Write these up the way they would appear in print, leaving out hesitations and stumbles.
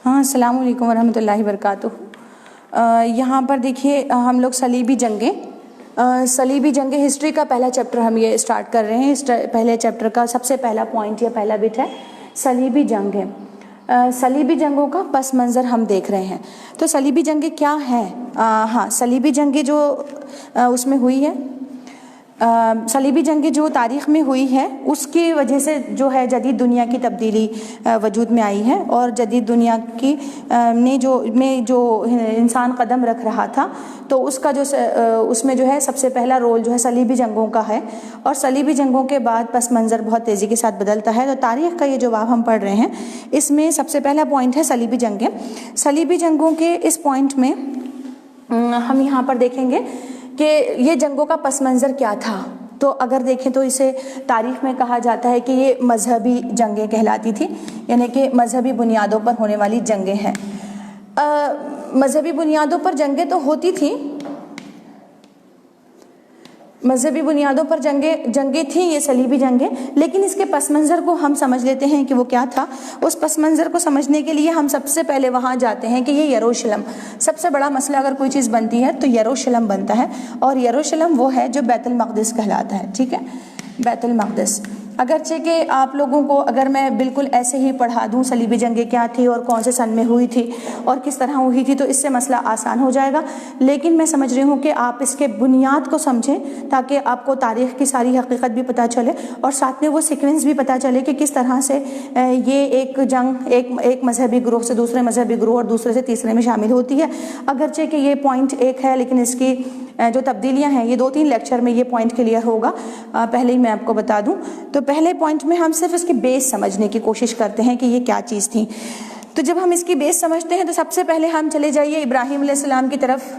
ہاں، السلام علیکم ورحمۃ اللہ وبرکاتہ۔ یہاں پر دیکھیے ہم لوگ صلیبی جنگیں ہسٹری کا پہلا چیپٹر ہم یہ اسٹارٹ کر رہے ہیں۔ پہلے چیپٹر کا سب سے پہلا پوائنٹ یا پہلا بٹ ہے صلیبی جنگیں۔ صلیبی جنگوں کا پس منظر ہم دیکھ رہے ہیں۔ تو صلیبی جنگیں کیا ہیں؟ صلیبی جنگیں جو اس میں ہوئی ہے، صلیبی جنگیں جو تاریخ میں ہوئی ہے اس کی وجہ سے جو ہے جدید دنیا کی تبدیلی وجود میں آئی ہے، اور جدید دنیا کی میں جو انسان قدم رکھ رہا تھا تو اس میں جو ہے سب سے پہلا رول جو ہے صلیبی جنگوں کا ہے، اور صلیبی جنگوں کے بعد پس منظر بہت تیزی کے ساتھ بدلتا ہے۔ تو تاریخ کا یہ جو باب ہم پڑھ رہے ہیں اس میں سب سے پہلا پوائنٹ ہے صلیبی جنگیں۔ صلیبی جنگوں کے اس پوائنٹ میں ہم یہاں پر دیکھیں گے کہ یہ جنگوں کا پس منظر کیا تھا۔ تو اگر دیکھیں تو اسے تاریخ میں کہا جاتا ہے کہ یہ مذہبی جنگیں کہلاتی تھی، یعنی کہ مذہبی بنیادوں پر ہونے والی جنگیں ہیں۔ مذہبی بنیادوں پر جنگیں تو ہوتی تھیں، مذہبی بنیادوں پر جنگیں تھیں یہ صلیبی جنگیں، لیکن اس کے پس منظر کو ہم سمجھ لیتے ہیں کہ وہ کیا تھا۔ اس پس منظر کو سمجھنے کے لیے ہم سب سے پہلے وہاں جاتے ہیں کہ یہ یروشلم، سب سے بڑا مسئلہ اگر کوئی چیز بنتی ہے تو یروشلم بنتا ہے، اور یروشلم وہ ہے جو بیت المقدس کہلاتا ہے، ٹھیک ہے، بیت المقدس۔ اگرچہ کہ آپ لوگوں کو اگر میں بالکل ایسے ہی پڑھا دوں صلیبی جنگیں کیا تھی اور کون سے سن میں ہوئی تھی اور کس طرح ہوئی تھی تو اس سے مسئلہ آسان ہو جائے گا، لیکن میں سمجھ رہی ہوں کہ آپ اس کے بنیاد کو سمجھیں تاکہ آپ کو تاریخ کی ساری حقیقت بھی پتہ چلے، اور ساتھ میں وہ سیکوینس بھی پتہ چلے کہ کس طرح سے یہ ایک جنگ ایک مذہبی گروہ سے دوسرے مذہبی گروہ اور دوسرے سے تیسرے میں شامل ہوتی ہے۔ اگرچہ کہ یہ پوائنٹ ایک ہے لیکن اس کی جو تبدیلیاں ہیں یہ 2-3 لیکچر میں یہ پوائنٹ کلیئر ہوگا۔ پہلے ہی میں آپ کو بتا دوں تو پہلے پوائنٹ میں ہم صرف اس کی بیس سمجھنے کی کوشش کرتے ہیں کہ یہ کیا چیز تھی۔ تو جب ہم اس کی بیس سمجھتے ہیں تو سب سے پہلے ہم چلے جائیے ابراہیم علیہ السلام کی طرف،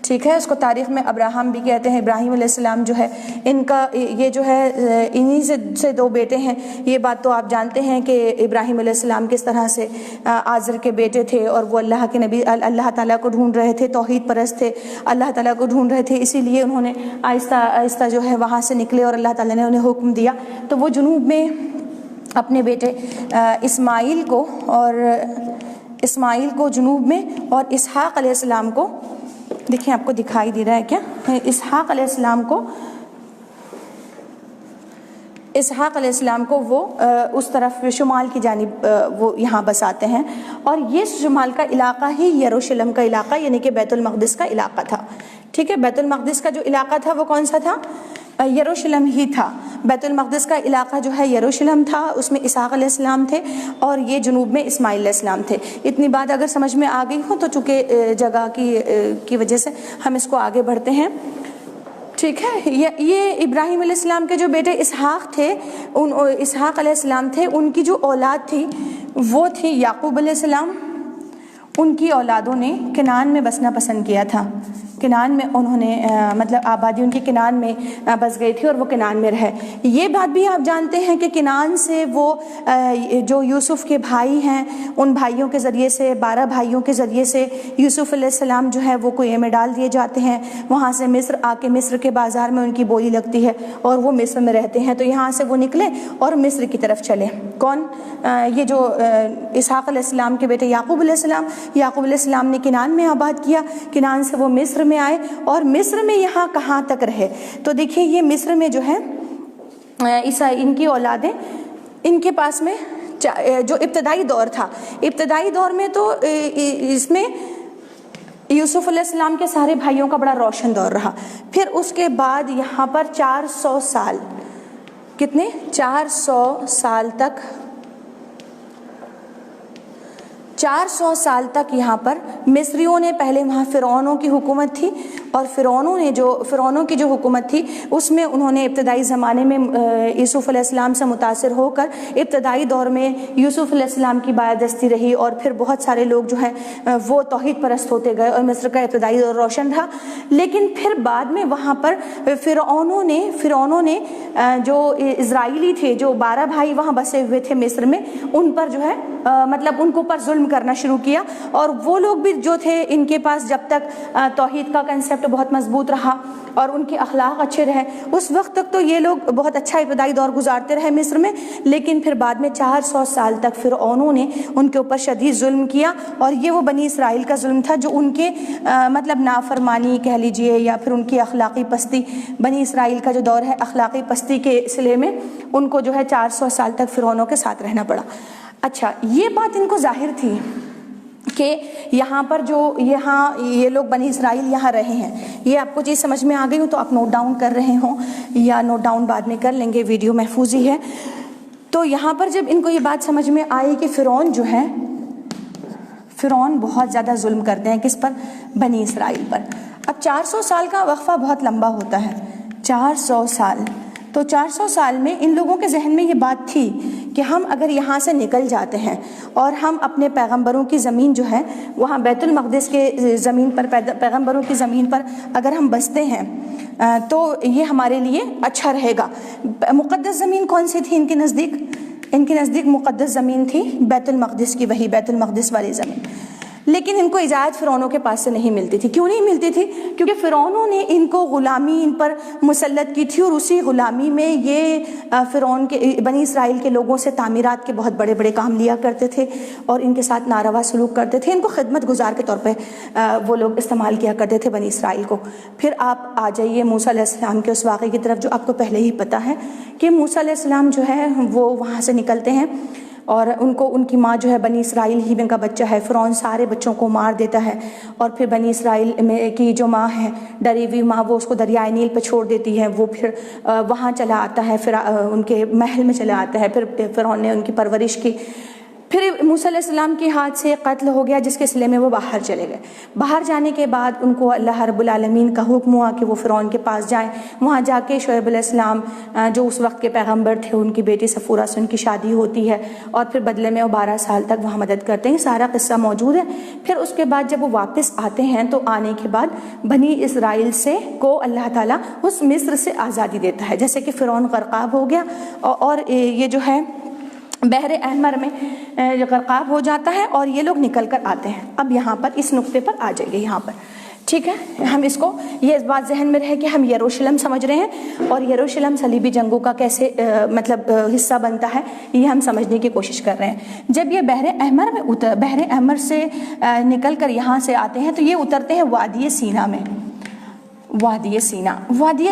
ٹھیک ہے، اس کو تاریخ میں ابراہم بھی کہتے ہیں۔ ابراہیم علیہ السلام جو ہے ان کا یہ جو ہے انہی سے 2 بیٹے ہیں۔ یہ بات تو آپ جانتے ہیں کہ ابراہیم علیہ السلام کس طرح سے آزر کے بیٹے تھے، اور وہ اللہ کے نبی اللہ تعالیٰ کو ڈھونڈ رہے تھے، توحید پرست تھے، اللہ تعالیٰ کو ڈھونڈ رہے تھے، اسی لیے انہوں نے آہستہ آہستہ جو ہے وہاں سے نکلے اور اللہ تعالیٰ نے انہیں حکم دیا تو وہ جنوب میں اپنے بیٹے اسماعیل کو جنوب میں، اور اسحاق علیہ السلام کو، دیکھیں آپ کو دکھائی دے رہا ہے کیا، اسحاق علیہ السلام کو وہ اس طرف شمال کی جانب وہ یہاں بساتے ہیں، اور یہ شمال کا علاقہ ہی یروشلم کا علاقہ یعنی کہ بیت المقدس کا علاقہ تھا، ٹھیک ہے۔ بیت المقدس کا جو علاقہ تھا وہ کون سا تھا؟ یروشلم ہی تھا۔ بیت المقدس کا علاقہ جو ہے یروشلم تھا، اس میں اسحاق علیہ السلام تھے، اور یہ جنوب میں اسماعیل علیہ السلام تھے۔ اتنی بات اگر سمجھ میں آ گئی ہو تو چونکہ جگہ کی وجہ سے ہم اس کو آگے بڑھتے ہیں، ٹھیک ہے۔ یہ ابراہیم علیہ السلام کے جو بیٹے اسحاق علیہ السلام تھے، ان کی جو اولاد تھی وہ تھی یعقوب علیہ السلام۔ ان کی اولادوں نے کنعان میں بسنا پسند کیا تھا، کنعان میں انہوں نے مطلب آبادی ان کی کنعان میں بس گئی تھی اور وہ کنعان میں رہے۔ یہ بات بھی آپ جانتے ہیں کہ کنعان سے وہ جو یوسف کے بھائی ہیں ان بھائیوں کے ذریعے سے 12 بھائیوں کے ذریعے سے یوسف علیہ السلام جو ہے وہ کنویں میں ڈال دیے جاتے ہیں، وہاں سے مصر آ کے مصر کے بازار میں ان کی بولی لگتی ہے اور وہ مصر میں رہتے ہیں۔ تو یہاں سے وہ نکلے اور مصر کی طرف چلے، کون؟ یہ جو اسحاق علیہ السلام کے بیٹے یعقوب علیہ السلام نے کنعان میں آباد کیا، کنعان سے وہ مصر میں آئے، اور مصر میں یہاں کہاں تک رہے؟ تو دیکھیں یہ مصر میں جو ہے ان کی اولادیں، ان کے پاس میں جو ابتدائی دور تھا، ابتدائی دور میں تو اس میں یوسف علیہ السلام کے سارے بھائیوں کا بڑا روشن دور رہا۔ پھر اس کے بعد یہاں پر 400 سال، کتنے؟ 400 سال تک 400 سال تک یہاں پر مصریوں نے، پہلے وہاں فرعونوں کی حکومت تھی، اور فرعونوں کی جو حکومت تھی اس میں انہوں نے ابتدائی زمانے میں یوسف علیہ السلام سے متاثر ہو کر ابتدائی دور میں یوسف علیہ السلام کی بالادستی رہی، اور پھر بہت سارے لوگ جو ہیں وہ توحید پرست ہوتے گئے اور مصر کا ابتدائی دور روشن رہا۔ لیکن پھر بعد میں وہاں پر فرعونوں نے جو اسرائیلی تھے، جو 12 بھائی وہاں بسے ہوئے تھے مصر میں، ان پر جو ہے مطلب ان کے اوپر ظلم کرنا شروع کیا، اور وہ لوگ بھی جو تھے ان کے پاس جب تک توحید کا کنسیپٹ کنسیپٹ بہت مضبوط رہا اور ان کے اخلاق اچھے رہے، اس وقت تک تو یہ لوگ بہت اچھا ابتدائی دور گزارتے رہے مصر میں، لیکن پھر بعد میں 400 سال تک فرعونوں نے ان کے اوپر شدید ظلم کیا، اور یہ وہ بنی اسرائیل کا ظلم تھا جو ان کے مطلب نافرمانی کہہ لیجئے یا پھر ان کی اخلاقی پستی، بنی اسرائیل کا جو دور ہے اخلاقی پستی کے سلسلے میں ان کو جو ہے 400 سال تک فرعونوں کے ساتھ رہنا پڑا۔ اچھا، یہ بات ان کو ظاہر تھی کہ یہاں پر جو یہ لوگ بنی اسرائیل یہاں رہے ہیں، یہ آپ کو چیز سمجھ میں آ گئی ہو تو آپ نوٹ ڈاؤن کر رہے ہوں یا نوٹ ڈاؤن بعد میں کر لیں گے، ویڈیو محفوظ ہی ہے۔ تو یہاں پر جب ان کو یہ بات سمجھ میں آئی کہ فرعون جو ہے، فرعون بہت زیادہ ظلم کرتے ہیں کس پر؟ بنی اسرائیل پر۔ اب 400 سال کا وقفہ بہت لمبا ہوتا ہے، 400 سال، تو 400 سال میں ان لوگوں کے ذہن میں یہ بات تھی کہ ہم اگر یہاں سے نکل جاتے ہیں اور ہم اپنے پیغمبروں کی زمین جو ہے وہاں بیت المقدس کے زمین پر، پیغمبروں کی زمین پر اگر ہم بستے ہیں تو یہ ہمارے لیے اچھا رہے گا۔ مقدس زمین کون سی تھی ان کے نزدیک؟ ان کے نزدیک مقدس زمین تھی بیت المقدس کی، وہی بیت المقدس والی زمین۔ لیکن ان کو اجازت فرعونوں کے پاس سے نہیں ملتی تھی۔ کیوں نہیں ملتی تھی؟ کیونکہ فرعونوں نے ان کو غلامی ان پر مسلط کی تھی، اور اسی غلامی میں یہ فرعون کے بنی اسرائیل کے لوگوں سے تعمیرات کے بہت بڑے بڑے کام لیا کرتے تھے اور ان کے ساتھ ناروا سلوک کرتے تھے، ان کو خدمت گزار کے طور پہ وہ لوگ استعمال کیا کرتے تھے بنی اسرائیل کو۔ پھر آپ آ جائیے موسیٰ علیہ السلام کے اس واقعے کی طرف جو آپ کو پہلے ہی پتہ ہے کہ موسیٰ علیہ السلام جو ہے وہ وہاں سے نکلتے ہیں اور ان کی ماں جو ہے بنی اسرائیل ہی میں کا بچہ ہے، فرعون سارے بچوں کو مار دیتا ہے، اور پھر بنی اسرائیل میں کی جو ماں ہے، ڈری ہوئی ماں، وہ اس کو دریائے نیل پہ چھوڑ دیتی ہے، وہ پھر وہاں چلا آتا ہے، پھر ان کے محل میں چلا آتا ہے، پھر فرعون نے ان کی پرورش کی۔ پھر موسیٰ علیہ السلام کے ہاتھ سے قتل ہو گیا، جس کے صلے میں وہ باہر چلے گئے۔ باہر جانے کے بعد ان کو اللہ رب العالمین کا حکم ہوا کہ وہ فرعون کے پاس جائیں، وہاں جا کے شعیب علیہ السلام جو اس وقت کے پیغمبر تھے، ان کی بیٹی صفورہ سے ان کی شادی ہوتی ہے، اور پھر بدلے میں وہ 12 سال تک وہاں مدد کرتے ہیں۔ سارا قصہ موجود ہے۔ پھر اس کے بعد جب وہ واپس آتے ہیں تو آنے کے بعد بنی اسرائیل سے کو اللہ تعالیٰ اس مصر سے آزادی دیتا ہے، جیسے کہ فرعون غرقاب ہو گیا اور یہ جو ہے بحر احمر میں غرقاب ہو جاتا ہے، اور یہ لوگ نکل کر آتے ہیں۔ اب یہاں پر اس نقطے پر آ جائیے یہاں پر، ٹھیک ہے؟ ہم اس کو یہ اس بات ذہن میں رہے کہ ہم یروشلم سمجھ رہے ہیں، اور یروشلم صلیبی جنگوں کا کیسے مطلب حصہ بنتا ہے یہ ہم سمجھنے کی کوشش کر رہے ہیں۔ جب یہ بحر احمر سے نکل کر یہاں سے آتے ہیں تو یہ اترتے ہیں وادی سینا میں۔ وادی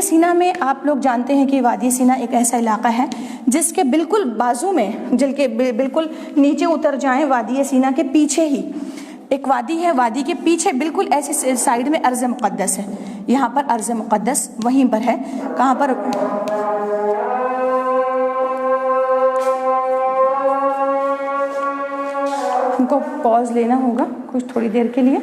سینا میں آپ لوگ جانتے ہیں کہ وادی سینا ایک ایسا علاقہ ہے جس کے بالکل بازو میں، جل کے بالکل نیچے اتر جائیں وادی سینا کے پیچھے ہی ایک وادی ہے، وادی کے پیچھے بالکل ایسی سائیڈ میں ارض مقدس ہے۔ یہاں پر ارض مقدس وہیں پر ہے، کہاں پر؟ ہم کو پاز لینا ہوگا کچھ تھوڑی دیر کے لیے۔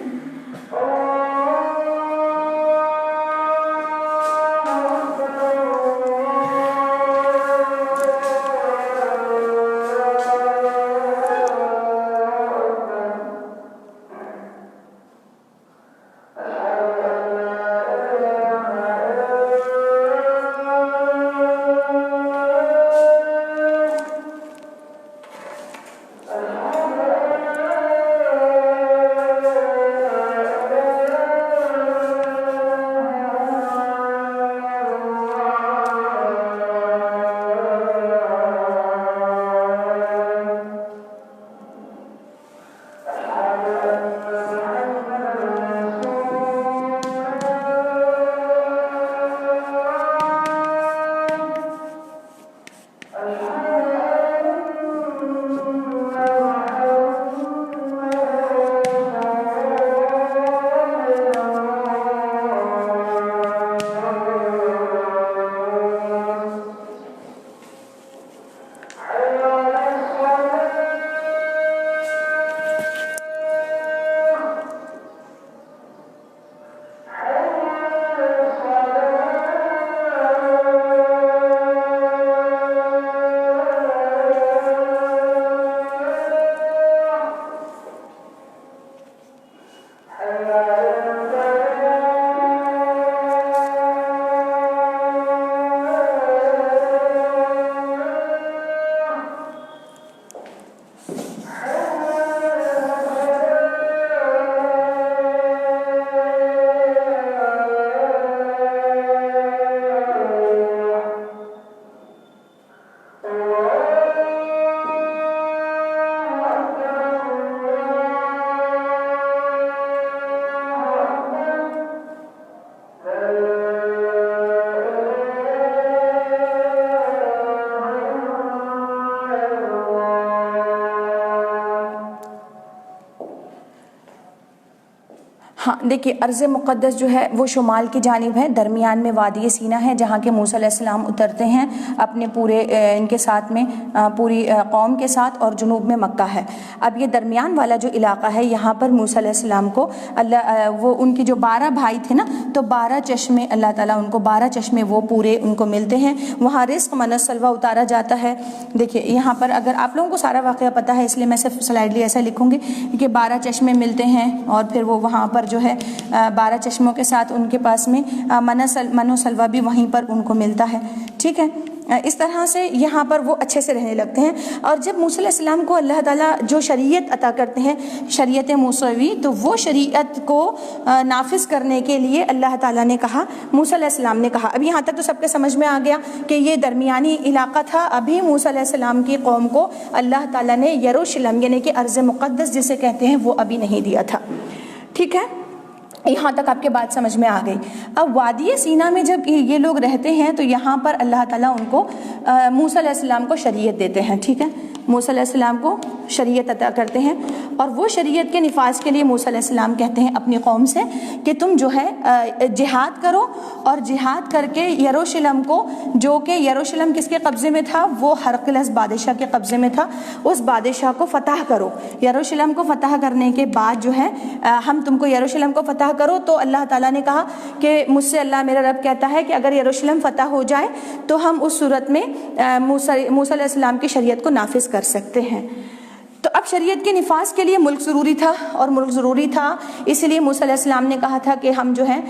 ہاں دیکھیے ارض مقدس جو ہے وہ شمال کی جانب ہے، درمیان میں وادی سینا ہے جہاں کے موسیٰ علیہ السلام اترتے ہیں اپنے پورے ان کے ساتھ میں پوری قوم کے ساتھ، اور جنوب میں مکہ ہے۔ اب یہ درمیان والا جو علاقہ ہے یہاں پر موسیٰ علیہ السلام کو اللہ وہ ان کی جو 12 بھائی تھے نا، تو 12 چشمے اللہ تعالیٰ ان کو 12 چشمے وہ پورے ان کو ملتے ہیں، وہاں رزق من السلویٰ اتارا جاتا ہے۔ دیکھیے یہاں پر اگر آپ لوگوں کو سارا واقعہ پتہ ہے اس لیے میں صرف سلائڈلی ایسا لکھوں گی کہ 12 چشمے ملتے ہیں، اور پھر وہ وہاں پر جو ہے 12 چشموں کے ساتھ ان کے پاس میں من و سلویٰ بھی وہیں پر ان کو ملتا ہے، ٹھیک ہے۔ اس طرح سے یہاں پر وہ اچھے سے رہنے لگتے ہیں۔ اور جب موسیٰ علیہ السلام کو اللہ تعالیٰ جو شریعت عطا کرتے ہیں، شریعت موسوی، تو وہ شریعت کو نافذ کرنے کے لیے اللہ تعالیٰ نے کہا، موسیٰ علیہ السلام نے کہا، اب یہاں تک تو سب کے سمجھ میں آ گیا کہ یہ درمیانی علاقہ تھا۔ ابھی موسیٰ علیہ السلام کی قوم کو اللہ تعالیٰ نے یروشلم یعنی کہ ارض مقدس جسے کہتے ہیں وہ ابھی نہیں دیا تھا، ٹھیک ہے۔ یہاں تک آپ کے بات سمجھ میں آ گئی۔ اب وادی سینا میں جب یہ لوگ رہتے ہیں تو یہاں پر اللہ تعالیٰ ان کو موسیٰ علیہ السلام کو شریعت دیتے ہیں، ٹھیک ہے، موسیٰ علیہ السلام کو شریعت عطا کرتے ہیں، اور وہ شریعت کے نفاذ کے لیے موسیٰ علیہ السلام کہتے ہیں اپنی قوم سے کہ تم جو ہے جہاد کرو، اور جہاد کر کے یروشلم کو، جو کہ یروشلم کس کے قبضے میں تھا، وہ ہرقلس بادشاہ کے قبضے میں تھا، اس بادشاہ کو فتح کرو۔ یروشلم کو فتح کرنے کے بعد جو ہے ہم تم کو یروشلم کو فتح کرو، تو اللہ تعالیٰ نے کہا کہ مجھ سے اللہ میرا رب کہتا ہے کہ اگر یروشلم فتح ہو جائے تو ہم اس صورت میں موسیٰ علیہ السلام کی شریعت کو نافذ کر سکتے ہیں۔ تو اب شریعت کے نفاذ کے لیے ملک ضروری تھا، اور ملک ضروری تھا اس لیے موسیٰ علیہ السلام نے کہا تھا کہ ہم جو ہے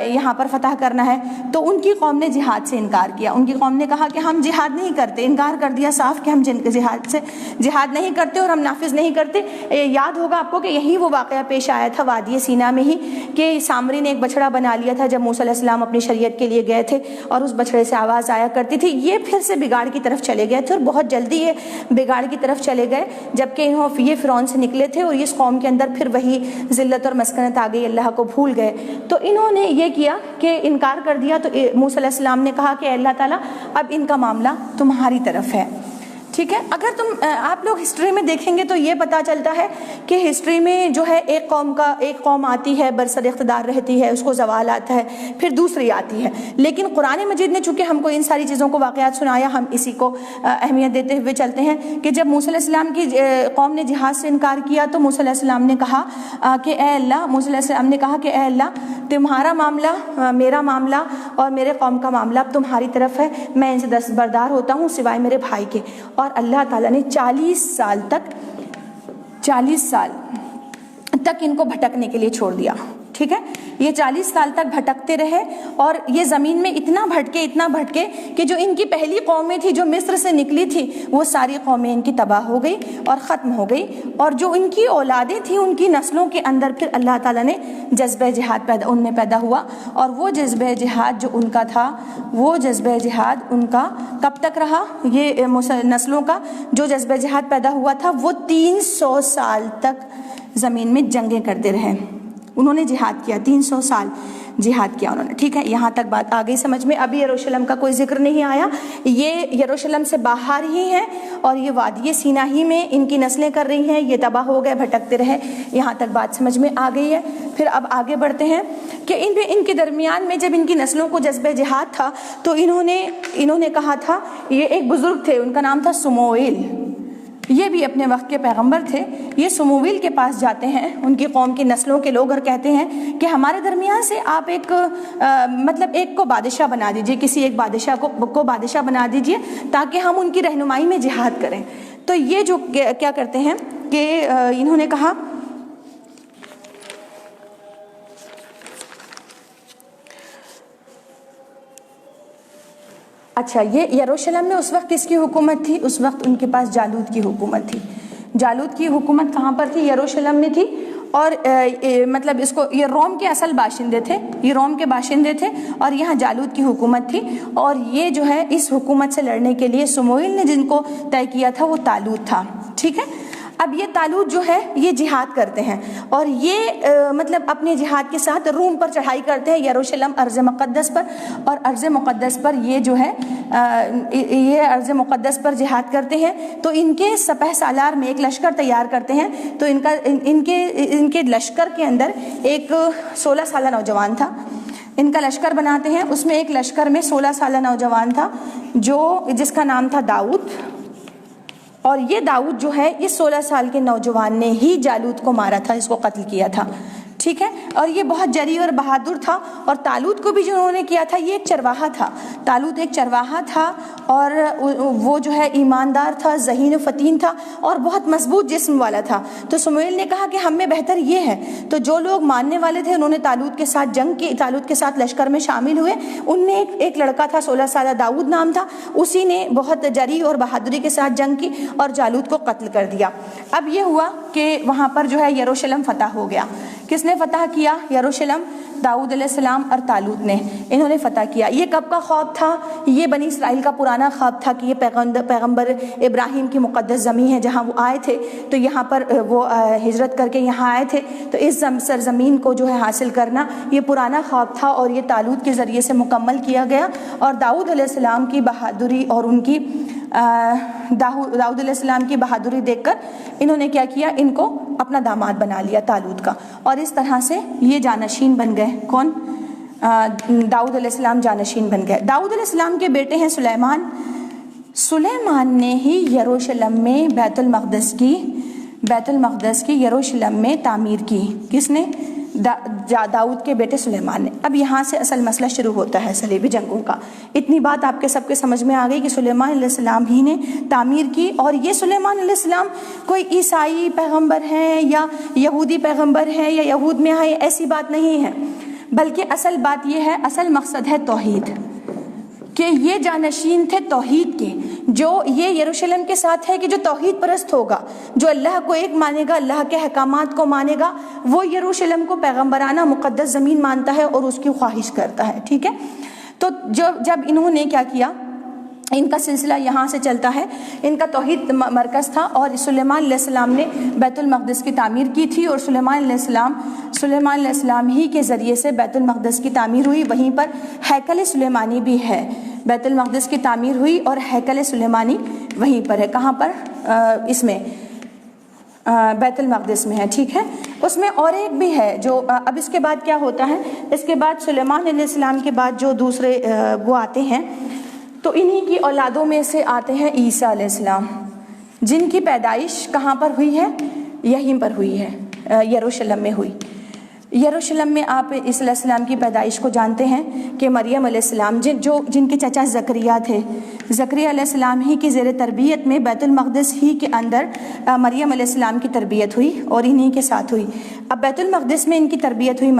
یہاں پر فتح کرنا ہے۔ تو ان کی قوم نے جہاد سے انکار کیا، ان کی قوم نے کہا کہ ہم جہاد نہیں کرتے، انکار کر دیا صاف کہ ہم جہاد نہیں کرتے اور ہم نافذ نہیں کرتے۔ یاد ہوگا آپ کو کہ یہی وہ واقعہ پیش آیا تھا وادی سینا میں ہی، کہ سامری نے ایک بچڑا بنا لیا تھا جب موسیٰ علیہ السلام اپنی شریعت کے لیے گئے تھے، اور اس بچڑے سے آواز آیا کرتی تھی۔ یہ پھر سے بگاڑ کی طرف چلے گئے تھے، اور بہت جلدی یہ بگاڑ کی طرف چلے گئے، جبکہ یہ فرعون سے نکلے تھے، اور اس قوم کے اندر پھر وہی ذلت اور مسکنت آ گئی، اللہ کو بھول گئے۔ تو انہوں نے یہ کیا کہ انکار کر دیا۔ تو موسیٰ علیہ السلام نے کہا کہ اللہ تعالیٰ اب ان کا معاملہ تمہاری طرف ہے، ٹھیک ہے۔ اگر آپ لوگ ہسٹری میں دیکھیں گے تو یہ پتہ چلتا ہے کہ ہسٹری میں جو ہے ایک قوم آتی ہے، برسر اقتدار رہتی ہے، اس کو زوال آتا ہے، پھر دوسری آتی ہے۔ لیکن قرآن مجید نے چونکہ ہم کو ان ساری چیزوں کو واقعات سنایا، ہم اسی کو اہمیت دیتے ہوئے چلتے ہیں کہ جب موسیٰ علیہ السلام کی قوم نے جہاد سے انکار کیا تو موسیٰ علیہ السلام نے کہا کہ اے اللہ، موسیٰ علیہ السلام نے کہا کہ اے اللہ، تمہارا معاملہ، میرا معاملہ اور میرے قوم کا معاملہ اب تمہاری طرف ہے، میں ان سے دستبردار ہوتا ہوں سوائے میرے بھائی کے۔ اور اللہ تعالیٰ نے 40 سال تک ان کو بھٹکنے کے لیے چھوڑ دیا، ٹھیک ہے۔ یہ 40 سال تک بھٹکتے رہے، اور یہ زمین میں اتنا بھٹکے کہ جو ان کی پہلی قومیں تھی جو مصر سے نکلی تھی، وہ ساری قومیں ان کی تباہ ہو گئی اور ختم ہو گئی، اور جو ان کی اولادیں تھیں ان کی نسلوں کے اندر پھر اللہ تعالیٰ نے جذبہ جہاد ان میں پیدا ہوا، اور وہ جذبہ جہاد جو ان کا تھا، وہ جذبہ جہاد ان کا کب تک رہا؟ یہ نسلوں کا جو جذبہ جہاد پیدا ہوا تھا وہ 300 سال تک زمین میں جنگیں کرتے رہے، انہوں نے جہاد کیا، 300 سال جہاد کیا انہوں نے، ٹھیک ہے۔ یہاں تک بات آ گئی سمجھ میں۔ ابھی یروشلم کا کوئی ذکر نہیں آیا، یہ یروشلم سے باہر ہی ہے، اور یہ وادی سینا ہی میں ان کی نسلیں کر رہی ہیں، یہ تباہ ہو گئے، بھٹکتے رہے۔ یہاں تک بات سمجھ میں آ گئی ہے۔ پھر اب آگے بڑھتے ہیں کہ ان کے درمیان میں جب ان کی نسلوں کو جذبہ جہاد تھا تو انہوں نے کہا تھا، یہ ایک بزرگ تھے، ان کا نام تھا سموئیل، یہ بھی اپنے وقت کے پیغمبر تھے۔ یہ سموئیل کے پاس جاتے ہیں ان کی قوم کی نسلوں کے لوگ، اور کہتے ہیں کہ ہمارے درمیان سے آپ ایک کو بادشاہ بنا دیجئے، کسی ایک بادشاہ کو بادشاہ بنا دیجئے تاکہ ہم ان کی رہنمائی میں جہاد کریں۔ تو یہ جو کیا کرتے ہیں کہ انہوں نے کہا اچھا، یہ یروشلم میں اس وقت کس کی حکومت تھی؟ اس وقت ان کے پاس جالوت کی حکومت تھی۔ جالوت کی حکومت کہاں پر تھی؟ یروشلم میں تھی، اور مطلب یہ روم کے اصل باشندے تھے، یہ روم کے باشندے تھے، اور یہاں جالوت کی حکومت تھی۔ اور یہ جو ہے اس حکومت سے لڑنے کے لیے سموئیل نے جن کو طے کیا تھا وہ طالوت تھا، ٹھیک ہے۔ اب یہ طالوت جو ہے یہ جہاد کرتے ہیں اور یہ مطلب اپنے جہاد کے ساتھ روم پر چڑھائی کرتے ہیں، یروشلم ارض مقدس پر، اور ارض مقدس پر یہ جو ہے یہ ارض مقدس پر جہاد کرتے ہیں۔ تو ان کے سپہ سالار میں ایک لشکر تیار کرتے ہیں، تو ان کے لشکر کے اندر ایک 16 سالہ نوجوان تھا، ان کا لشکر بناتے ہیں، اس میں ایک لشکر میں 16 سالہ نوجوان تھا جس کا نام تھا داؤد، اور یہ داؤد جو ہے اس 16 سال کے نوجوان نے ہی جالوت کو مارا تھا، اس کو قتل کیا تھا، ٹھیک ہے، اور یہ بہت جری اور بہادر تھا۔ اور طالوت کو بھی جنہوں نے کیا تھا یہ ایک چرواہا تھا، طالوت ایک چرواہا تھا اور وہ جو ہے ایماندار تھا، ذہین و فتین تھا اور بہت مضبوط جسم والا تھا۔ تو سموئیل نے کہا کہ ہم میں بہتر یہ ہے، تو جو لوگ ماننے والے تھے انہوں نے طالوت کے ساتھ جنگ کی، طالوت کے ساتھ لشکر میں شامل ہوئے۔ ان میں ایک لڑکا تھا 16 سالہ داؤد نام تھا، اسی نے بہت جری اور بہادری کے ساتھ جنگ کی اور جالوت کو قتل کر دیا۔ اب یہ ہوا کہ وہاں پر جو ہے یروشلم فتح ہو گیا۔ کس نے فتح کیا یروشلم؟ داؤد علیہ السلام اور طالوت نے، انہوں نے فتح کیا۔ یہ کب کا خواب تھا؟ یہ بنی اسرائیل کا پرانا خواب تھا کہ یہ پیغمبر ابراہیم کی مقدس زمین ہے جہاں وہ آئے تھے، تو یہاں پر وہ ہجرت کر کے یہاں آئے تھے، تو اس سرزمین کو جو ہے حاصل کرنا یہ پرانا خواب تھا اور یہ طالوت کے ذریعے سے مکمل کیا گیا۔ اور داؤد علیہ السلام کی بہادری اور ان کی داؤد علیہ السلام کی بہادری دیکھ کر انہوں نے کیا کیا، ان کو اپنا داماد بنا لیا طالوت کا، اور اس طرح سے یہ جانشین بن گئے۔ کون؟ داؤد علیہ السلام جانشین بن گئے۔ داؤد علیہ السلام کے بیٹے ہیں سلیمان نے ہی یروشلم میں بیت المقدس کی یروشلم میں تعمیر کی۔ کس نے؟ داؤد کے بیٹے سلیمان نے۔ اب یہاں سے اصل مسئلہ شروع ہوتا ہے صلیبی جنگوں کا۔ اتنی بات آپ کے سب کے سمجھ میں آ گئی کہ سلیمان علیہ السلام ہی نے تعمیر کی، اور یہ سلیمان علیہ السلام کوئی عیسائی پیغمبر ہیں یا یہودی پیغمبر ہیں یا یہود میں آئے، ایسی بات نہیں ہے، بلکہ اصل بات یہ ہے، اصل مقصد ہے توحید، کہ یہ جانشین تھے توحید کے، جو یہ یروشلم کے ساتھ ہے کہ جو توحید پرست ہوگا، جو اللہ کو ایک مانے گا، اللہ کے احکامات کو مانے گا، وہ یروشلم کو پیغمبرانہ مقدس زمین مانتا ہے اور اس کی خواہش کرتا ہے، ٹھیک ہے۔ تو جب انہوں نے کیا کیا، ان کا سلسلہ یہاں سے چلتا ہے، ان کا توحید مرکز تھا، اور سلیمان علیہ السلام نے بیت المقدس کی تعمیر کی تھی، اور سلیمان علیہ السلام ہی کے ذریعے سے بیت المقدس کی تعمیر ہوئی۔ وہیں پر ہیکل سلیمانی بھی ہے، بیت المقدس کی تعمیر ہوئی اور ہیکل سلیمانی وہیں پر ہے۔ کہاں پر؟ اس میں بیت المقدس میں ہے، ٹھیک ہے۔ اس میں اور ایک بھی ہے جو اب اس کے بعد کیا ہوتا ہے، اس کے بعد سلیمان علیہ السلام کے بعد جو دوسرے وہ آتے ہیں، تو انہی کی اولادوں میں سے آتے ہیں عیسیٰ علیہ السلام، جن کی پیدائش کہاں پر ہوئی ہے؟ یہیں پر ہوئی ہے، یروشلم میں ہوئی۔ یروشلم میں آپ عیسیٰ علیہ السلام کی پیدائش کو جانتے ہیں کہ مریم علیہ السلام جن کے چچا زکریا تھے، زکریا علیہ السلام ہی کی زیر تربیت میں بیت المقدس ہی کے اندر مریم علیہ السلام کی تربیت ہوئی اور انہی کے ساتھ ہوئی۔ اب بیت المقدس میں ان کی تربیت ہوئی،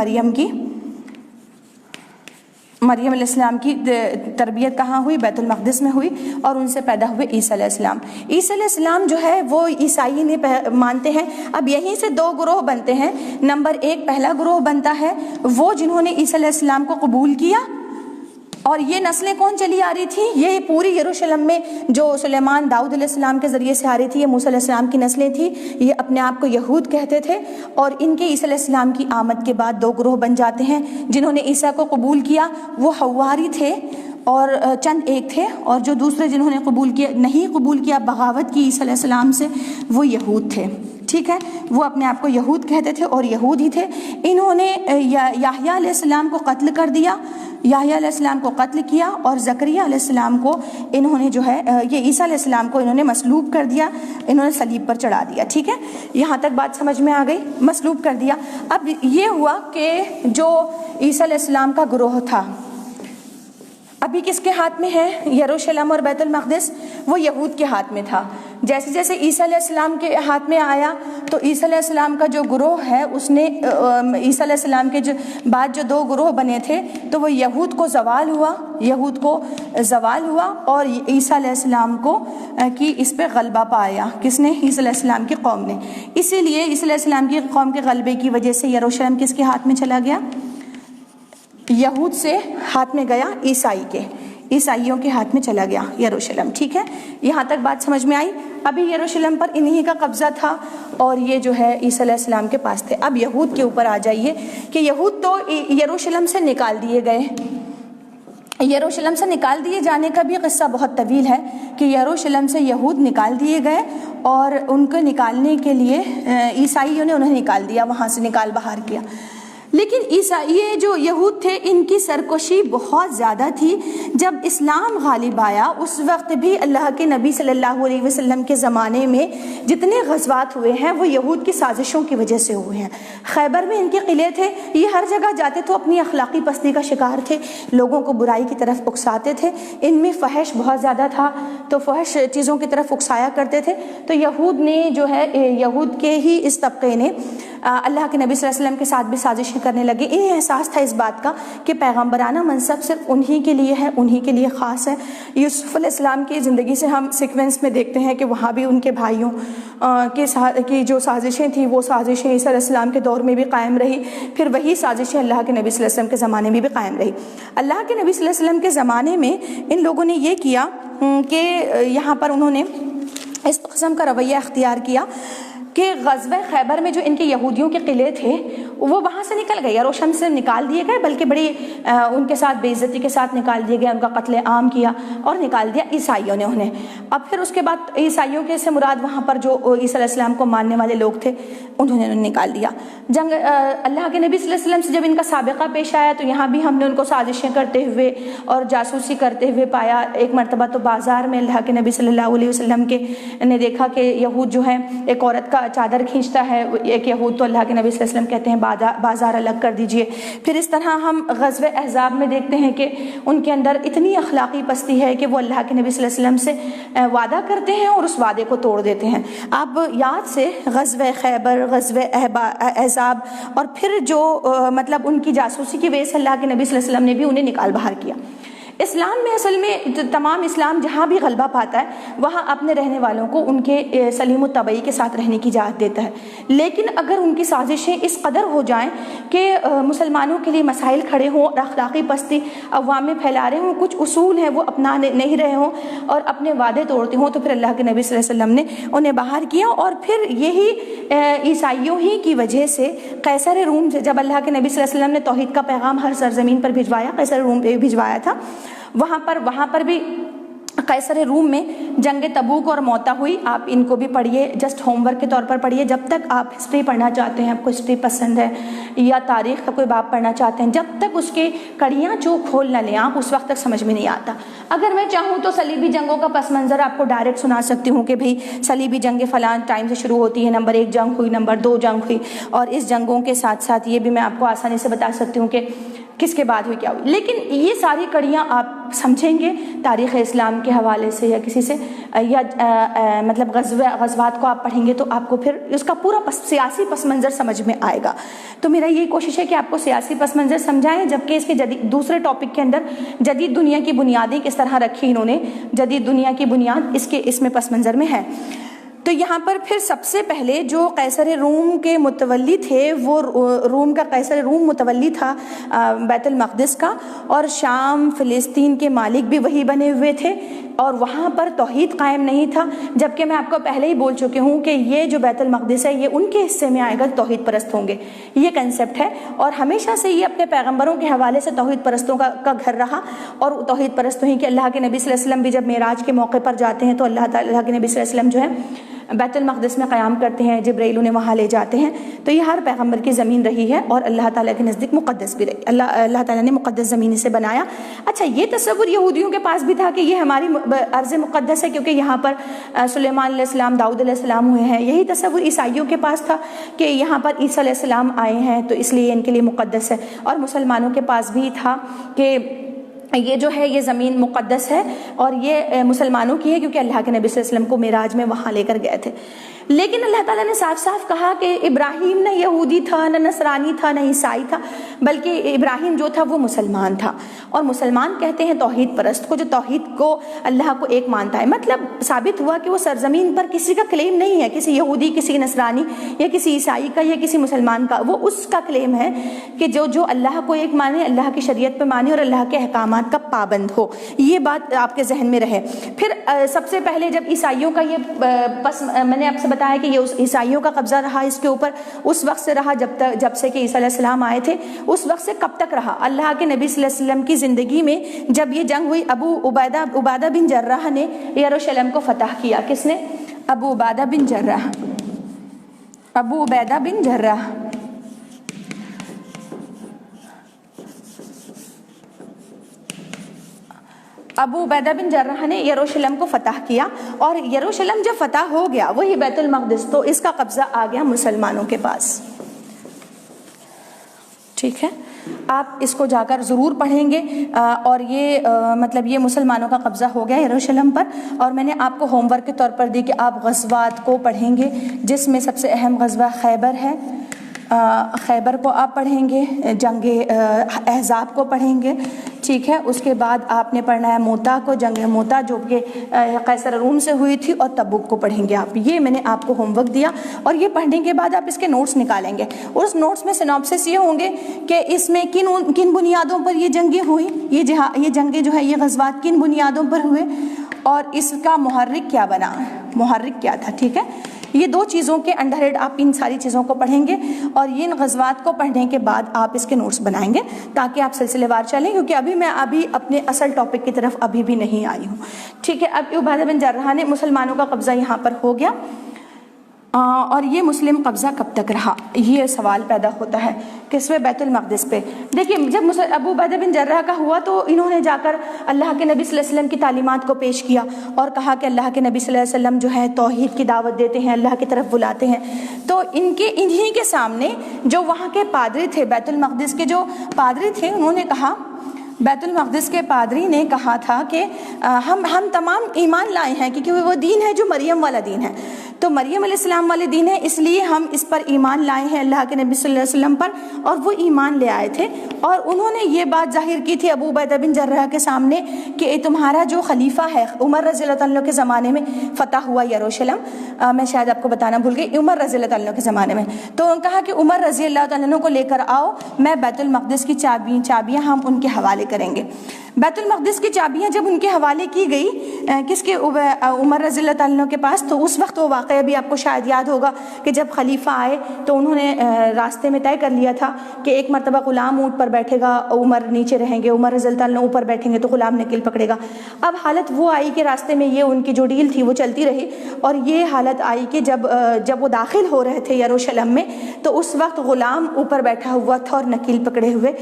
مریم علیہ السلام کی تربیت کہاں ہوئی؟ بیت المقدس میں ہوئی، اور ان سے پیدا ہوئے عیسیٰ علیہ السلام۔ عیسیٰ علیہ السلام جو ہے وہ عیسائی نے مانتے ہیں۔ اب یہیں سے دو گروہ بنتے ہیں۔ نمبر ایک، پہلا گروہ بنتا ہے وہ جنہوں نے عیسیٰ علیہ السلام کو قبول کیا، اور یہ نسلیں کون چلی آ رہی تھی؟ یہ پوری یروشلم میں جو سلیمان داؤد علیہ السلام کے ذریعے سے آ رہی تھی، یہ موسیٰ علیہ السلام کی نسلیں تھیں۔ یہ اپنے آپ کو یہود کہتے تھے، اور ان کے عیسیٰ علیہ السلام کی آمد کے بعد دو گروہ بن جاتے ہیں۔ جنہوں نے عیسیٰ کو قبول کیا وہ حواری تھے اور چند ایک تھے، اور جو دوسرے جنہوں نے نہیں قبول کیا، بغاوت کی عیسیٰ علیہ السلام سے، وہ یہود تھے، ٹھیک ہے۔ وہ اپنے آپ کو یہود کہتے تھے اور یہود ہی تھے۔ انہوں نے یحییٰ علیہ السلام کو قتل کر دیا، یحییٰ علیہ السلام کو قتل کیا، اور زکریا علیہ السلام کو انہوں نے جو ہے یہ عیسیٰ علیہ السلام کو انہوں نے مصلوب کر دیا، انہوں نے صلیب پر چڑھا دیا، ٹھیک ہے۔ یہاں تک بات سمجھ میں آ گئی؟ مصلوب کر دیا۔ اب یہ ہوا کہ جو عیسیٰ علیہ السلام کا گروہ تھا ابھی کس کے ہاتھ میں ہے؟ یروشلم اور بیت المقدس، وہ یہود کے ہاتھ میں تھا۔ جیسے جیسے عیسیٰ علیہ السلام کے ہاتھ میں آیا تو عیسیٰ علیہ السلام کا جو گروہ ہے اس نے عیسیٰ علیہ السلام کے بعد جو دو گروہ بنے تھے تو وہ یہود کو زوال ہوا اور عیسیٰ علیہ السلام کو کی اس پہ غلبہ پایا۔ کس نے؟ عیسیٰ علیہ السلام کی قوم نے۔ اسی لیے عیسیٰ علیہ السلام کی قوم کے غلبے کی وجہ سے یروشلم کس کے ہاتھ میں چلا گیا؟ یہود سے ہاتھ میں گیا، عیسائی کے۔ عیسائیوں کے ہاتھ میں چلا گیا یروشلم. ٹھیک ہے, یہاں تک بات سمجھ میں آئی. ابھی یروشلم پر انہی کا قبضہ تھا اور یہ جو ہے عیسیٰ علیہ السلام کے پاس تھے. اب یہود کے اوپر آ جائیے کہ یہود تو یروشلم سے نکال دیے گئے. یروشلم سے نکال دیے جانے کا بھی قصہ بہت طویل ہے کہ یروشلم سے یہود نکال دیے گئے اور ان کو نکالنے کے لیے عیسائیوں نے انہیں نکال دیا, وہاں سے نکال باہر کیا. لیکن یہ جو یہود تھے ان کی سرکشی بہت زیادہ تھی. جب اسلام غالب آیا اس وقت بھی اللہ کے نبی صلی اللہ علیہ وسلم کے زمانے میں جتنے غزوات ہوئے ہیں وہ یہود کی سازشوں کی وجہ سے ہوئے ہیں. خیبر میں ان کے قلعے تھے, یہ ہر جگہ جاتے تو اپنی اخلاقی پستی کا شکار تھے, لوگوں کو برائی کی طرف اکساتے تھے. ان میں فحش بہت زیادہ تھا تو فحش چیزوں کی طرف اکسایا کرتے تھے. تو یہود نے جو ہے یہود کے ہی اس طبقے نے اللہ کے نبی صلی اللہ علیہ وسلم کے ساتھ بھی سازشیں کرنے لگے. انہیں احساس تھا اس بات کا کہ پیغمبرانہ منصب صرف انہی کے لیے ہے, انہی کے لیے خاص ہے. یوسف علیہ السلام کی زندگی سے ہم سیکوینس میں دیکھتے ہیں کہ وہاں بھی ان کے بھائیوں کی جو سازشیں تھیں وہ سازشیں عیسیٰ علیہ السلام کے دور میں بھی قائم رہی, پھر وہی سازشیں اللہ کے نبی صلی اللہ علیہ وسلم کے زمانے میں بھی قائم رہی. اللہ کے نبی صلی اللہ علیہ وسلم کے زمانے میں ان لوگوں نے یہ کیا کہ یہاں پر انہوں نے اس قسم کا رویہ اختیار کیا کہ غزوہ خیبر میں جو ان کے یہودیوں کے قلعے تھے وہ وہاں سے نکل گئے, یروشلم سے نکال دیے گئے, بلکہ بڑی ان کے ساتھ بے عزتی کے ساتھ نکال دیے گئے, ان کا قتل عام کیا اور نکال دیا عیسائیوں نے انہیں. اب پھر اس کے بعد عیسائیوں کے سے مراد وہاں پر جو عیسیٰ علیہ السلام کو ماننے والے لوگ تھے انہوں نے نکال دیا. اللہ کے نبی صلی اللہ علیہ وسلم سے جب ان کا سابقہ پیش آیا تو یہاں بھی ہم نے ان کو سازشیں کرتے ہوئے اور جاسوسی کرتے ہوئے پایا. ایک مرتبہ تو بازار میں اللہ کے نبی صلی اللہ علیہ وسلم کے نے دیکھا کہ یہود جو ہے ایک عورت کا چادر کھینچتا ہے, ایک یہود تو اللہ کے نبی صلی اللہ علیہ وسلم کہتے ہیں بازار الگ کر دیجئے. پھر اس طرح ہم غزوہ احزاب میں دیکھتے ہیں کہ ان کے اندر اتنی اخلاقی پستی ہے کہ وہ اللہ کے نبی صلی اللہ علیہ وسلم سے وعدہ کرتے ہیں اور اس وعدے کو توڑ دیتے ہیں. اب یاد سے غزوہ خیبر, غزوہ احزاب اور پھر جو مطلب ان کی جاسوسی کی وجہ سے اللہ کے نبی صلی اللہ علیہ وسلم نے بھی انہیں نکال باہر کیا. اسلام میں اصل میں تمام اسلام جہاں بھی غلبہ پاتا ہے وہاں اپنے رہنے والوں کو ان کے سلیم الطبعی کے ساتھ رہنے کی اجازت دیتا ہے. لیکن اگر ان کی سازشیں اس قدر ہو جائیں کہ مسلمانوں کے لیے مسائل کھڑے ہوں اور اخلاقی پستی عوام میں پھیلا رہے ہوں, کچھ اصول ہیں وہ اپنا نہیں رہے ہوں اور اپنے وعدے توڑتے ہوں, تو پھر اللہ کے نبی صلی اللہ علیہ وسلم نے انہیں باہر کیا. اور پھر یہی عیسائیوں ہی کی وجہ سے قیصر روم سے جب اللہ کے نبی صلی اللہ علیہ وسلم نے توحید کا پیغام ہر سرزمین پر بھجوایا, قیصر روم پہ بھجوایا تھا, وہاں پر بھی قیصر روم میں جنگ تبوک اور موتا ہوئی. آپ ان کو بھی پڑھیے, جسٹ ہوم ورک کے طور پر پڑھیے. جب تک آپ ہسٹری پڑھنا چاہتے ہیں, آپ کو ہسٹری پسند ہے یا تاریخ کا کوئی باب پڑھنا چاہتے ہیں, جب تک اس کے کڑیاں جو کھول نہ لیں آپ, اس وقت تک سمجھ میں نہیں آتا. اگر میں چاہوں تو صلیبی جنگوں کا پس منظر آپ کو ڈائریکٹ سنا سکتی ہوں کہ بھئی صلیبی جنگ فلاں ٹائم سے شروع ہوتی ہے, نمبر 1 جنگ ہوئی, نمبر 2 جنگ ہوئی, اور اس جنگوں کے ساتھ ساتھ یہ بھی میں آپ کو آسانی سے بتا سکتی ہوں کہ کس کے بعد ہوئی کیا ہوئی. لیکن یہ ساری کڑیاں آپ سمجھیں گے تاریخ اسلام کے حوالے سے یا کسی سے یا مطلب غزوات کو آپ پڑھیں گے تو آپ کو پھر اس کا پورا سیاسی پس منظر سمجھ میں آئے گا. تو میرا یہ کوشش ہے کہ آپ کو سیاسی پس منظر سمجھائیں, جبکہ اس کے دوسرے ٹاپک کے اندر جدید دنیا کی بنیادیں کس طرح رکھی انہوں نے, جدید دنیا کی بنیاد اس میں پس منظر میں ہے. تو یہاں پر پھر سب سے پہلے جو قیصر روم کے متولی تھے وہ روم کا قیصر روم متولی تھا بیت المقدس کا, اور شام فلسطین کے مالک بھی وہی بنے ہوئے تھے, اور وہاں پر توحید قائم نہیں تھا. جبکہ میں آپ کو پہلے ہی بول چکی ہوں کہ یہ جو بیت المقدس ہے یہ ان کے حصے میں آئے گا, توحید پرست ہوں گے, یہ کنسیپٹ ہے. اور ہمیشہ سے یہ اپنے پیغمبروں کے حوالے سے توحید پرستوں کا گھر رہا, اور توحید پرستوں ہی کہ اللہ کے نبی صلی اللہ علیہ وسلم بھی جب معراج کے موقع پر جاتے ہیں تو اللہ کے نبی صلی اللہ علیہ وسلم جو ہے بیت المقدس میں قیام کرتے ہیں, جبرائیل انہیں وہاں لے جاتے ہیں. تو یہ ہر پیغمبر کی زمین رہی ہے اور اللہ تعالیٰ کے نزدیک مقدس بھی رہی. اللہ تعالیٰ نے مقدس زمین سے بنایا. اچھا, یہ تصور یہودیوں کے پاس بھی تھا کہ یہ ہماری ارض مقدس ہے کیونکہ یہاں پر سلیمان علیہ السلام, داؤد علیہ السلام ہوئے ہیں. یہی تصور عیسائیوں کے پاس تھا کہ یہاں پر عیسیٰ علیہ السلام آئے ہیں تو اس لیے ان کے لیے مقدس ہے. اور مسلمانوں کے پاس بھی تھا کہ یہ جو ہے یہ زمین مقدس ہے اور یہ مسلمانوں کی ہے کیونکہ اللہ کے نبی صلی اللہ علیہ وسلم کو معراج میں وہاں لے کر گئے تھے. لیکن اللہ تعالیٰ نے صاف صاف کہا کہ ابراہیم نہ یہودی تھا، نہ نصرانی تھا، نہ عیسائی تھا، بلکہ ابراہیم جو تھا وہ مسلمان تھا. اور مسلمان کہتے ہیں توحید پرست کو، جو توحید کو، اللہ کو ایک مانتا ہے. مطلب ثابت ہوا کہ وہ سرزمین پر کسی کا کلیم نہیں ہے، کسی یہودی، کسی نصرانی یا کسی عیسائی کا یا کسی مسلمان کا. وہ اس کا کلیم ہے کہ جو اللہ کو ایک مانے، اللہ کی شریعت پہ مانے اور اللہ کے احکامات کا پابند ہو. یہ بات آپ کے ذہن میں رہے. پھر سب سے پہلے جب عیسائیوں کا یہ میں نے آپ سے بتایا کہ یہ عیسائیوں کا قبضہ رہا اس کے اوپر، اس وقت سے رہا جب سے کہ عیسیٰ علیہ السلام آئے تھے. اس وقت سے کب تک رہا؟ اللہ کے نبی صلی اللہ علیہ وسلم کی زندگی میں جب یہ جنگ ہوئی، ابو عبادہ بن جراح نے یروشلم کو فتح کیا. کس نے؟ ابو عبیدہ بن جراح. ابو عبیدہ بن جراح ابو عبیدہ بن جراح نے یروشلم کو فتح کیا. اور یروشلم جب فتح ہو گیا، وہی بیت المقدس، تو اس کا قبضہ آ گیا مسلمانوں کے پاس. ٹھیک ہے، آپ اس کو جا کر ضرور پڑھیں گے. اور یہ مطلب یہ مسلمانوں کا قبضہ ہو گیا یروشلم پر. اور میں نے آپ کو ہوم ورک کے طور پر دی کہ آپ غزوات کو پڑھیں گے، جس میں سب سے اہم غزوہ خیبر ہے. خیبر کو آپ پڑھیں گے، جنگ احزاب کو پڑھیں گے. ٹھیک ہے، اس کے بعد آپ نے پڑھنا ہے موتا کو، جنگ موتا جو کہ قیصر روم سے ہوئی تھی، اور تبوک کو پڑھیں گے آپ. یہ میں نے آپ کو ہوم ورک دیا. اور یہ پڑھنے کے بعد آپ اس کے نوٹس نکالیں گے. اس نوٹس میں سینوپسس یہ ہوں گے کہ اس میں کن بنیادوں پر یہ جنگیں ہوئی، یہ جنگیں جو ہے، یہ غزوات کن بنیادوں پر ہوئے، اور اس کا محرک کیا بنا، محرک کیا تھا. ٹھیک ہے، یہ دو چیزوں کے انڈر ہیڈ آپ ان ساری چیزوں کو پڑھیں گے. اور ان غزوات کو پڑھنے کے بعد آپ اس کے نوٹس بنائیں گے تاکہ آپ سلسلے وار چلیں، کیونکہ میں اپنے اصل ٹاپک کی طرف ابھی بھی نہیں آئی ہوں. ٹھیک ہے، اب عبیدہ بن جراح نے مسلمانوں کا قبضہ یہاں پر ہو گیا. اور یہ مسلم قبضہ کب تک رہا؟ یہ سوال پیدا ہوتا ہے. کس پہ؟ بیت المقدس پہ. دیکھیے، جب ابو عبیدہ بن جراح کا ہوا تو انہوں نے جا کر اللہ کے نبی صلی اللہ علیہ وسلم کی تعلیمات کو پیش کیا اور کہا کہ اللہ کے نبی صلی اللہ علیہ وسلم جو ہے توحید کی دعوت دیتے ہیں، اللہ کی طرف بلاتے ہیں. تو انہی کے سامنے جو وہاں کے پادری تھے، بیت المقدس کے جو پادری تھے، انہوں نے کہا، بیت المقدس کے پادری نے کہا تھا کہ ہم تمام ایمان لائے ہیں، کیونکہ وہ دین ہے جو مریم والا دین ہے. تو مریم علیہ السلام والے دین ہے، اس لیے ہم اس پر ایمان لائے ہیں، اللہ کے نبی صلی اللہ علیہ وسلم پر. اور وہ ایمان لے آئے تھے. اور انہوں نے یہ بات ظاہر کی تھی ابو عبیدہ بن جراح کے سامنے کہ تمہارا جو خلیفہ ہے، عمر رضی اللہ عنہ کے زمانے میں فتح ہوا یروشلم. میں شاید آپ کو بتانا بھول گئی، عمر رضی اللہ عنہ کے زمانے میں. تو انہوں نے کہا کہ عمر رضی اللہ عنہ کو لے کر آؤ، میں بیت المقدس کی چابیاں ہم ان کے حوالے کریں گے. بیت المقدس کی چابیاں جب ان کے حوالے کی گئی، کس کے؟ عمر رضی اللہ عنہ کے پاس. تو اس وقت وہ واقعہ بھی آپ کو شاید یاد ہوگا کہ جب خلیفہ آئے تو انہوں نے راستے میں طے کر لیا تھا کہ ایک مرتبہ غلام اونٹ پر بیٹھے گا، عمر نیچے رہیں گے، عمر رضی اللہ عنہ اوپر بیٹھیں گے تو غلام نکیل پکڑے گا. اب حالت وہ آئی کہ راستے میں یہ ان کی جو ڈیل تھی وہ چلتی رہی. اور یہ حالت آئی کہ جب وہ داخل ہو رہے تھے یروشلم میں، تو اس وقت غلام اوپر بیٹھا ہوا تھا اور نکیل پکڑے ہوئے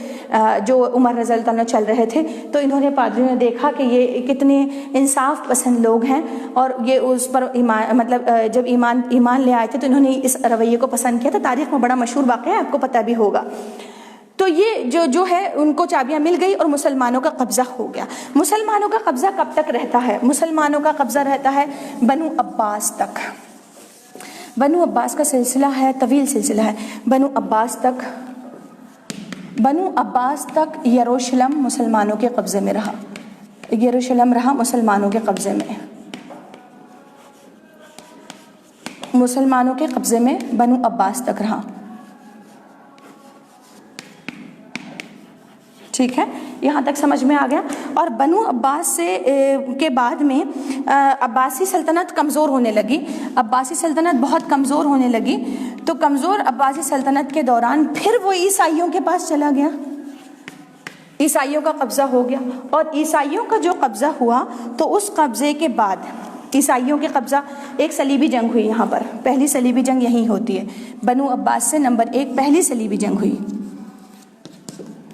جو عمر رضی اللہ عنہ چل رہے تھے. تو انہوں نے، پادریوں نے دیکھا کہ یہ کتنے انصاف پسند لوگ ہیں، اور یہ اس پر جب ایمان لے آئے تھے تو انہوں نے اس رویے کو پسند کیا تھا. تاریخ میں بڑا مشہور واقعہ ہے، آپ کو پتہ بھی ہوگا. تو یہ جو ہے ان کو چابیاں مل گئی اور مسلمانوں کا قبضہ ہو گیا. مسلمانوں کا قبضہ کب تک رہتا ہے؟ مسلمانوں کا قبضہ رہتا ہے بنو عباس تک. بنو عباس کا سلسلہ ہے، طویل سلسلہ ہے. بنو عباس تک یروشلم مسلمانوں کے قبضے میں رہا. یروشلم رہا مسلمانوں کے قبضے میں. مسلمانوں کے قبضے میں بنو عباس تک رہا. ٹھیک ہے، یہاں تک سمجھ میں آ گیا. اور بنو عباس کے بعد میں عباسی سلطنت کمزور ہونے لگی. عباسی سلطنت بہت کمزور ہونے لگی. تو کمزور عباسی سلطنت کے دوران پھر وہ عیسائیوں کے پاس چلا گیا، عیسائیوں کا قبضہ ہو گیا. اور عیسائیوں کا جو قبضہ ہوا تو اس قبضے کے بعد عیسائیوں کے قبضہ، ایک صلیبی جنگ ہوئی یہاں پر. پہلی صلیبی جنگ یہیں ہوتی ہے، بنو عباس سے نمبر 1 پہلی صلیبی جنگ ہوئی.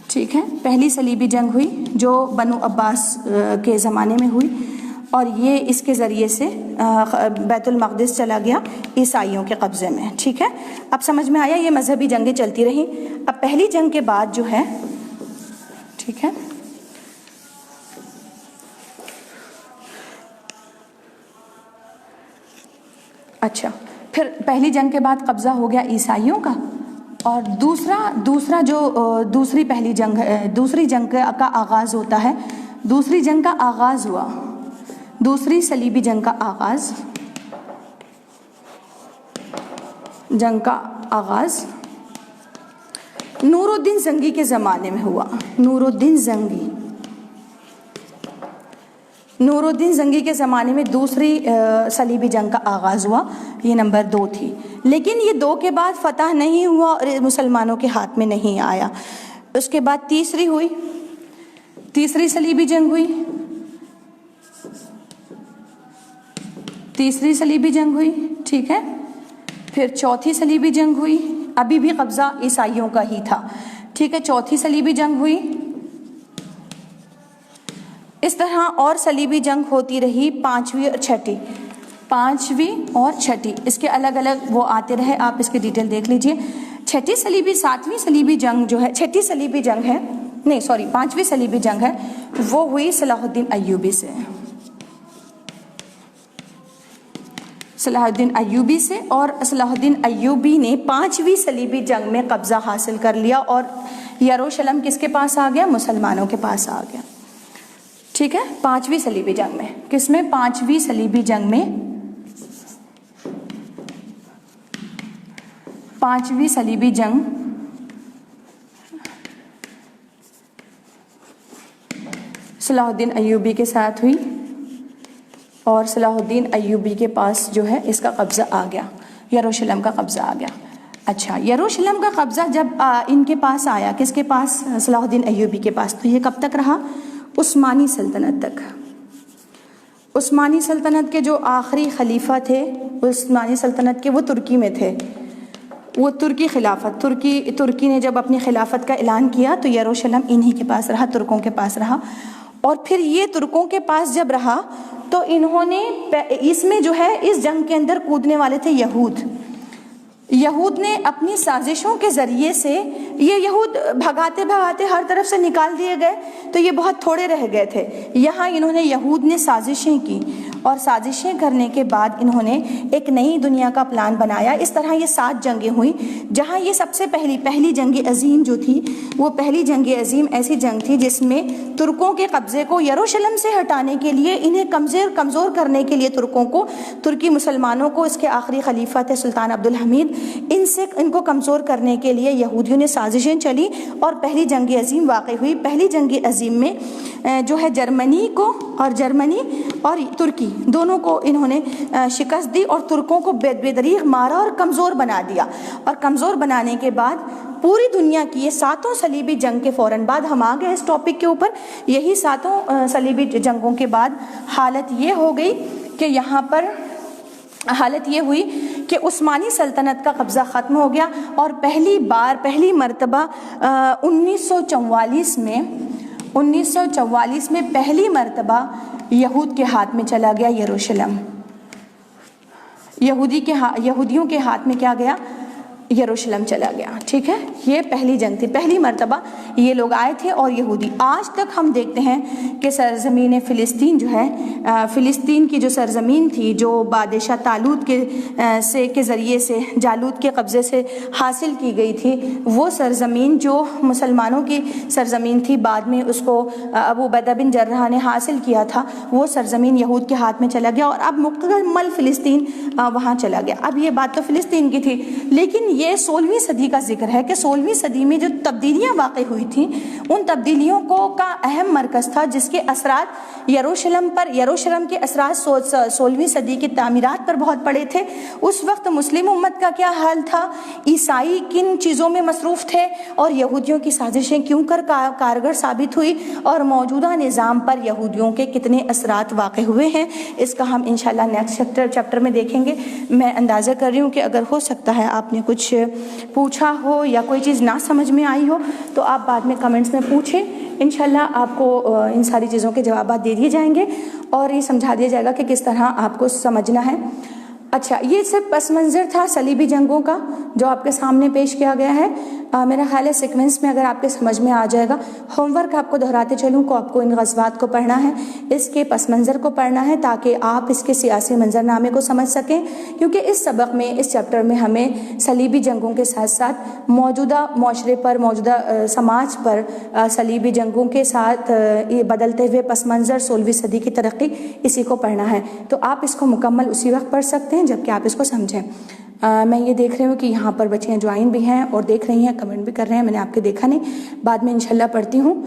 ٹھیک ہے، پہلی صلیبی جنگ ہوئی جو بنو عباس کے زمانے میں ہوئی. اور یہ اس کے ذریعے سے بیت المقدس چلا گیا عیسائیوں کے قبضے میں. ٹھیک ہے، اب سمجھ میں آیا. یہ مذہبی جنگیں چلتی رہیں. اب پہلی جنگ کے بعد جو ہے، ٹھیک ہے، اچھا، پھر پہلی جنگ کے بعد قبضہ ہو گیا عیسائیوں کا، اور دوسرا جو دوسری جنگ کا آغاز ہوتا ہے، دوسری جنگ کا آغاز ہوا، دوسری صلیبی جنگ کا آغاز نور الدین زنگی کے زمانے میں ہوا۔ نور الدین زنگی کے زمانے میں دوسری صلیبی جنگ کا آغاز ہوا، یہ نمبر 2 تھی۔ لیکن یہ 2 کے بعد فتح نہیں ہوا اور مسلمانوں کے ہاتھ میں نہیں آیا۔ اس کے بعد تیسری صلیبی جنگ ہوئی، ٹھیک ہے، پھر چوتھی صلیبی جنگ ہوئی، ابھی بھی قبضہ عیسائیوں کا ہی تھا، ٹھیک ہے، چوتھی صلیبی جنگ ہوئی۔ اس طرح اور صلیبی جنگ ہوتی رہی، پانچویں اور چھٹی، اس کے الگ الگ وہ آتے رہے، آپ اس کی ڈیٹیل دیکھ لیجئے۔ پانچویں صلیبی جنگ ہے وہ ہوئی صلاح الدین ایوبی سے، اور صلاح الدین ایوبی نے 5ویں صلیبی جنگ میں قبضہ حاصل کر لیا اور یروشلم کس کے پاس آ گیا؟ مسلمانوں کے پاس آ گیا، ٹھیک ہے، 5ویں صلیبی جنگ میں۔ کس میں؟ 5ویں صلیبی جنگ میں، 5ویں صلیبی جنگ صلاح الدین ایوبی کے ساتھ ہوئی، اور صلاح الدین ایوبی کے پاس جو ہے اس کا قبضہ آ گیا، یروشلم کا قبضہ آ گیا۔ اچھا، یروشلم کا قبضہ جب ان کے پاس آیا، کس کے پاس؟ صلاح الدین ایوبی کے پاس، تو یہ کب تک رہا؟ عثمانی سلطنت تک۔ عثمانی سلطنت کے جو آخری خلیفہ تھے عثمانی سلطنت کے، وہ ترکی میں تھے، وہ ترکی خلافت، ترکی نے جب اپنی خلافت کا اعلان کیا تو یروشلم انہی کے پاس رہا، ترکوں کے پاس رہا۔ اور پھر یہ ترکوں کے پاس جب رہا تو انہوں نے اس میں جو ہے اس جنگ کے اندر کودنے والے تھے یہود نے اپنی سازشوں کے ذریعے سے، یہ یہود بھگاتے ہر طرف سے نکال دیے گئے تو یہ بہت تھوڑے رہ گئے تھے، یہاں انہوں نے یہود نے سازشیں کی، اور سازشیں کرنے کے بعد انہوں نے ایک نئی دنیا کا پلان بنایا۔ اس طرح یہ 7 جنگیں ہوئیں، جہاں یہ سب سے پہلی جنگ عظیم جو تھی، وہ پہلی جنگ عظیم ایسی جنگ تھی جس میں ترکوں کے قبضے کو یروشلم سے ہٹانے کے لیے، انہیں کمزور کرنے کے لیے ترکی مسلمانوں کو، اس کے آخری خلیفہ تھے سلطان عبدالحمید، ان کو کمزور کرنے کے لیے یہودیوں نے سازشیں چلی اور پہلی جنگ عظیم واقع ہوئی۔ پہلی جنگ عظیم میں جو ہے جرمنی اور ترکی دونوں کو انہوں نے شکست دی اور ترکوں کو بے دریغ مارا اور کمزور بنا دیا، اور کمزور بنانے کے بعد پوری دنیا کی یہ 7 صلیبی جنگ کے فوراً بعد ہم آ گئے اس ٹاپک کے اوپر، یہی 7 صلیبی جنگوں کے بعد حالت یہ ہو گئی کہ یہاں پر حالت یہ ہوئی کہ عثمانی سلطنت کا قبضہ ختم ہو گیا، اور پہلی مرتبہ 1944 میں پہلی مرتبہ یہود کے ہاتھ میں چلا گیا یروشلم، یہودیوں کے ہاتھ میں کیا گیا؟ یروشلم چلا گیا، ٹھیک ہے، یہ پہلی جنگ تھی، پہلی مرتبہ یہ لوگ آئے تھے اور یہودی۔ آج تک ہم دیکھتے ہیں کہ سرزمین فلسطین جو ہے، فلسطین کی جو سرزمین تھی، جو بادشاہ طالوت کے ذریعے سے، جالوت کے قبضے سے حاصل کی گئی تھی، وہ سرزمین جو مسلمانوں کی سرزمین تھی، بعد میں اس کو ابو عبیدہ بن جراح نے حاصل کیا تھا، وہ سرزمین یہود کے ہاتھ میں چلا گیا، اور اب مکمل فلسطین وہاں چلا گیا۔ اب یہ بات تو فلسطین کی تھی، لیکن یہ 16ویں صدی کا ذکر ہے کہ 16ویں صدی میں جو تبدیلیاں واقع ہوئی تھیں، ان تبدیلیوں کا اہم مرکز تھا جس کے اثرات یروشلم کے اثرات 16ویں صدی کی تعمیرات پر بہت پڑے تھے۔ اس وقت مسلم امت کا کیا حال تھا، عیسائی کن چیزوں میں مصروف تھے، اور یہودیوں کی سازشیں کیوں کارگر ثابت ہوئی، اور موجودہ نظام پر یہودیوں کے کتنے اثرات واقع ہوئے ہیں، اس کا ہم انشاءاللہ نیکسٹ چیپٹر میں دیکھیں گے۔ میں اندازہ کر رہی ہوں کہ اگر ہو سکتا ہے آپ نے کچھ پوچھا ہو یا کوئی چیز نہ سمجھ میں آئی ہو تو آپ بعد میں کمنٹس میں پوچھیں، انشاءاللہ آپ کو ان ساری چیزوں کے جوابات دے دیے جائیں گے اور یہ سمجھا دیا جائے گا کہ کس طرح آپ کو سمجھنا ہے۔ اچھا، یہ صرف پس منظر تھا صلیبی جنگوں کا جو آپ کے سامنے پیش کیا گیا ہے۔ میرا خیال ہے سیکوینس میں اگر آپ کے سمجھ میں آ جائے گا. ہوم ورک آپ کو دہراتے چلوں کو آپ کو ان غزوات کو پڑھنا ہے, اس کے پس منظر کو پڑھنا ہے تاکہ آپ اس کے سیاسی منظرنامے کو سمجھ سکیں, کیونکہ اس سبق میں اس چیپٹر میں ہمیں صلیبی جنگوں کے ساتھ ساتھ موجودہ معاشرے پر, موجودہ سماج پر صلیبی جنگوں کے ساتھ یہ بدلتے ہوئے پس منظر 16ویں صدی کی ترقی, اسی کو پڑھنا ہے. تو آپ اس کو مکمل اسی وقت پڑھ سکتے ہیں جب کہ آپ اس کو سمجھیں. میں یہ دیکھ رہی ہوں کہ یہاں پر بچیاں جوائن بھی ہیں اور دیکھ رہی ہیں, کمنٹ بھی کر رہے ہیں, میں نے آپ کے دیکھا نہیں, بعد میں انشاءاللہ پڑھتی ہوں.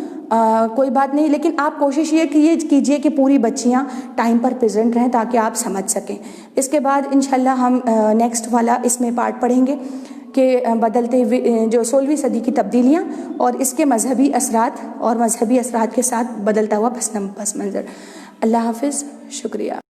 کوئی بات نہیں, لیکن آپ کوشش یہ کیجئے کہ پوری بچیاں ٹائم پر پریزنٹ رہیں تاکہ آپ سمجھ سکیں. اس کے بعد انشاءاللہ ہم نیکسٹ والا اس میں پارٹ پڑھیں گے کہ بدلتے ہوئے جو 16ویں صدی کی تبدیلیاں اور اس کے مذہبی اثرات کے ساتھ بدلتا ہوا پس منظر. اللہ حافظ, شکریہ.